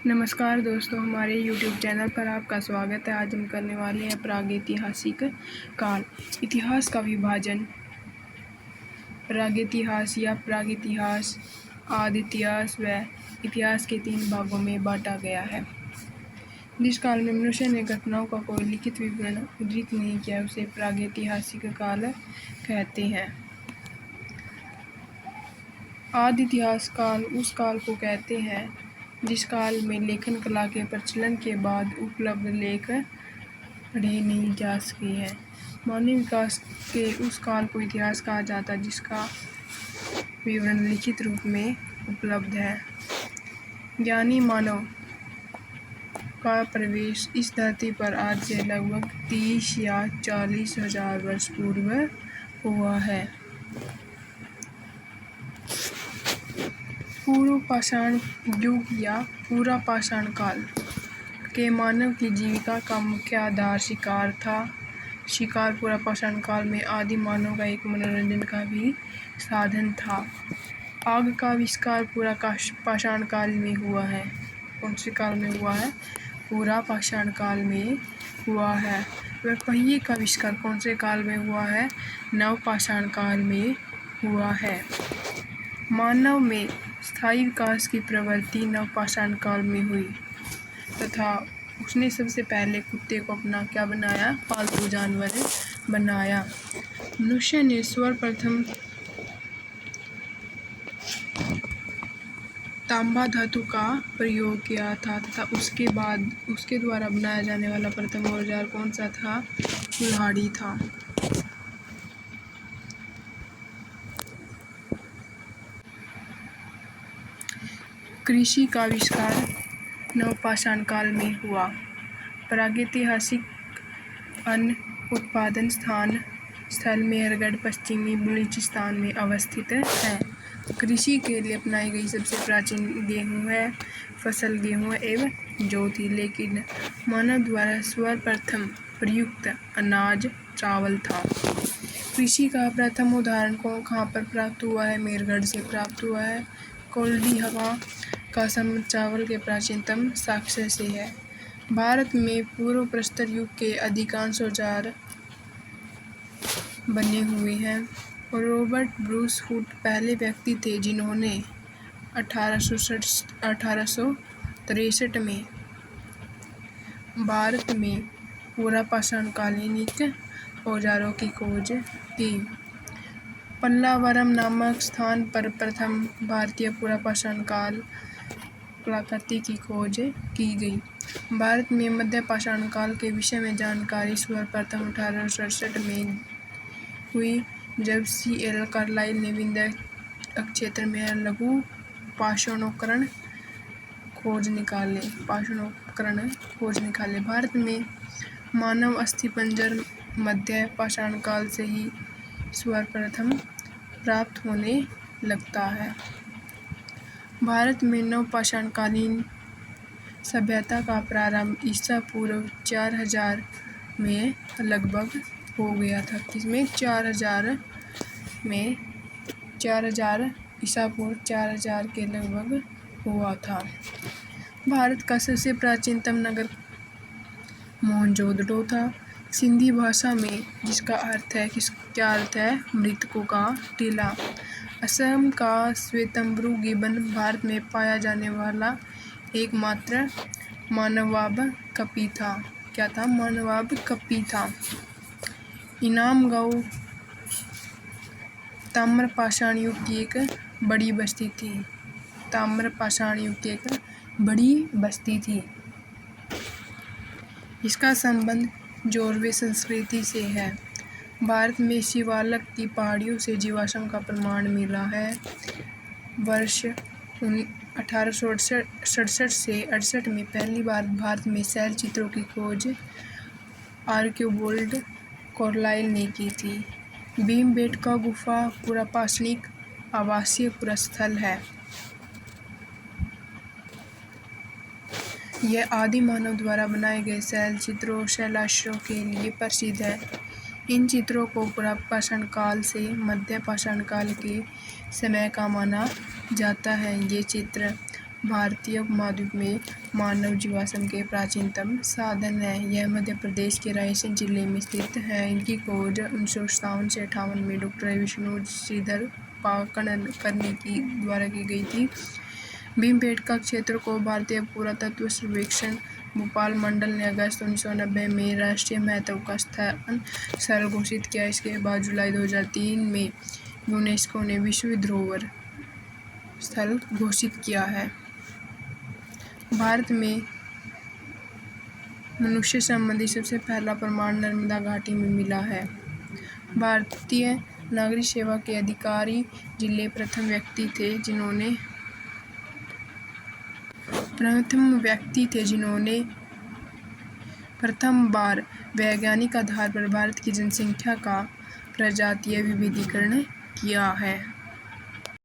नमस्कार दोस्तों, हमारे YouTube चैनल पर आपका स्वागत है। आज हम करने वाले हैं प्रागैतिहासिक काल। इतिहास का विभाजन प्रागैतिहास या प्रागैतिहास, आदि इतिहास व इतिहास के 3 भागों में बांटा गया है। जिस काल में मनुष्य ने घटनाओं का कोई लिखित विवरण उद्धृत नहीं किया उसे प्रागैतिहासिक काल कहते हैं। आदि इतिहास काल उस काल को कहते हैं जिस काल में लेखन कला के प्रचलन के बाद उपलब्ध लेख पढ़े नहीं जा सके हैं। मानव विकास के उस काल को इतिहास कहा जाता है जिसका विवरण लिखित रूप में उपलब्ध है। ज्ञानी मानव का प्रवेश इस धरती पर आज से लगभग 30 या 40 हजार वर्ष पूर्व हुआ है। पूर्व पाषाण युग या पूरा पाषाण काल के मानव की जीविका का मुख्य आधार शिकार था। शिकार पूरा पाषाण काल में आदि मानव का एक मनोरंजन का भी साधन था। आग का आविष्कार पूरा पाषाण काल में हुआ है। कौन से काल में हुआ है? पूरा पाषाण काल में हुआ है। वह पहिए का आविष्कार कौन से काल में हुआ है? नव पाषाण काल में हुआ है। मानव में स्थायी विकास की प्रवृत्ति नव पाषाण काल में हुई तथा उसने सबसे पहले कुत्ते को अपना क्या बनाया? पालतू जानवर बनाया। मनुष्य ने सर्वप्रथम तांबा धातु का प्रयोग किया था तथा उसके बाद उसके द्वारा बनाया जाने वाला प्रथम औजार कौन सा था? कुल्हाड़ी था। कृषि का आविष्कार नवपाषाण काल में हुआ। प्रागैतिहासिक अन्न उत्पादन स्थल मेहरगढ़ पश्चिमी बलूचिस्तान में अवस्थित है। कृषि के लिए अपनाई गई सबसे प्राचीन फसल गेहूँ एवं जौ थी, लेकिन मानव द्वारा सर्वप्रथम प्रयुक्त अनाज चावल था। कृषि का प्रथम उदाहरण कहाँ पर प्राप्त हुआ है? मेहरगढ़ से प्राप्त हुआ है। कोल्डी हवा का संबंध चावल के प्राचीनतम साक्ष्य से है। भारत में पूर्व प्रस्तर युग के अधिकांश औजार बने हुए हैं। रॉबर्ट ब्रूस हुड पहले व्यक्ति थे जिन्होंने 1863 में भारत में पूरा पाषाणकालीन औजारों की खोज की। पल्लावरम नामक स्थान पर प्रथम भारतीय पूरा पाषाण काल कलाकृति की खोज की गई। भारत में मध्य पाषाण काल के विषय में जानकारी सर्वप्रथम 1867 में हुई, जब C.L. कार्लाइल ने विंध्य क्षेत्र में लघु पाषाणोत्खनन खोज निकाले। भारत में मानव अस्थिपंजर मध्य पाषाण काल से ही सर्वप्रथम प्राप्त होने लगता है। भारत में नवपाषाणकालीन सभ्यता का प्रारंभ ईसा पूर्व 4000 में लगभग हो गया था। किसमें? 4000 में 4000 ईसा पूर्व 4000 के लगभग हुआ था। भारत का सबसे प्राचीनतम नगर मोहनजोदड़ो था। सिंधी भाषा में जिसका अर्थ है क्या अर्थ है? मृतकों का टीला। असम का श्वेतंबरू गिबन भारत में पाया जाने वाला एकमात्र मानवाब कपि था। क्या था? मानवाब कपि था। इनाम गांव ताम्र पाषाण युग की एक बड़ी बस्ती थी। ताम्र पाषाण युग की एक बड़ी बस्ती थी। इसका संबंध जोरवे संस्कृति से है। भारत में शिवालक की पहाड़ियों से जीवाश्म का प्रमाण मिला है। वर्ष 1867 से 68 में पहली बार भारत में शैल चित्रों की खोज आर्कियोबोल्ड कार्लाइल ने की थी। भीमबेटका गुफा पुरापाषाणिक आवासीय पुरास्थल है। यह आदि मानव द्वारा बनाए गए शैल चित्रों और शैलाश्रयों के लिए प्रसिद्ध है। इन चित्रों को पूरा पाषाण काल से मध्य पाषाण काल के समय का माना जाता है। ये चित्र भारतीय उपमहाद्वीप में मानव जीवाश्म के प्राचीनतम साधन है। यह मध्य प्रदेश के रायसेन जिले में स्थित है। इनकी खोज 1957 से 58 में डॉक्टर विष्णु श्रीधर पाकड़कर की द्वारा की गई थी। भीमबेटका क्षेत्र को भारतीय पुरातत्व सर्वेक्षण भोपाल मंडल ने अगस्त 1990 में राष्ट्रीय महत्व का स्थल घोषित किया। इसके बाद जुलाई 2003 में यूनेस्को ने विश्व धरोहर स्थल घोषित किया है। भारत में मनुष्य संबंधी सबसे पहला प्रमाण नर्मदा घाटी में मिला है। भारतीय नागरिक सेवा के अधिकारी जिले प्रथम व्यक्ति थे जिन्होंने प्रथम बार वैज्ञानिक आधार पर भारत की जनसंख्या का प्रजातीय विविधीकरण किया है।